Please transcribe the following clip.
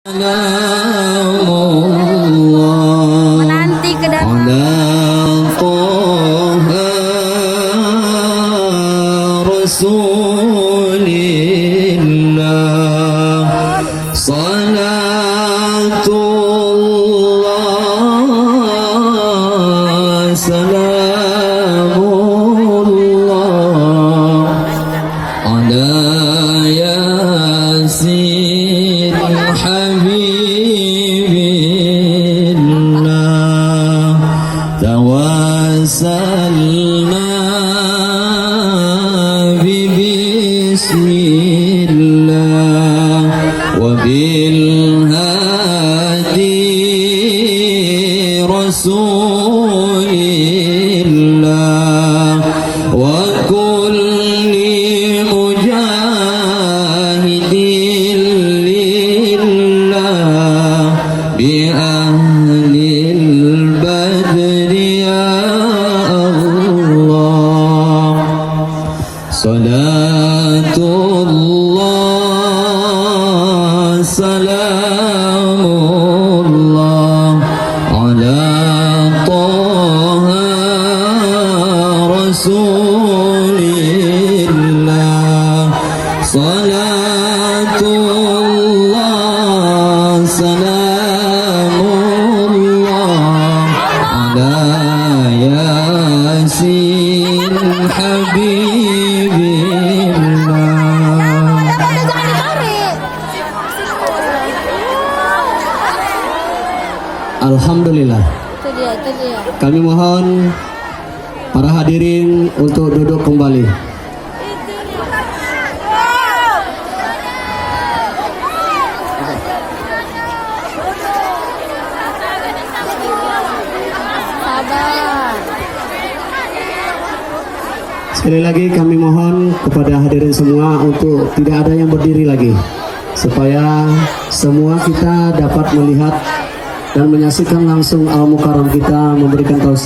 Menanti kedatangan Rasulillah salatullah salamullah ala yasin habibillah tawassalna bismillah wa bil hadi rasulillah wa kulli mujahidin lillah bi ahlil badri ya Allah salatullah salamullah ala taha rasulillah salatullah salamullah ala yasin habibillah. Alhamdulillah. Itu dia. Kami mohon para hadirin untuk duduk kembali. Sabar. Sekali lagi kami mohon kepada hadirin semua untuk tidak ada yang berdiri lagi, supaya semua kita dapat melihat dan menyaksikan langsung Al Mukarram kita memberikan tausiah.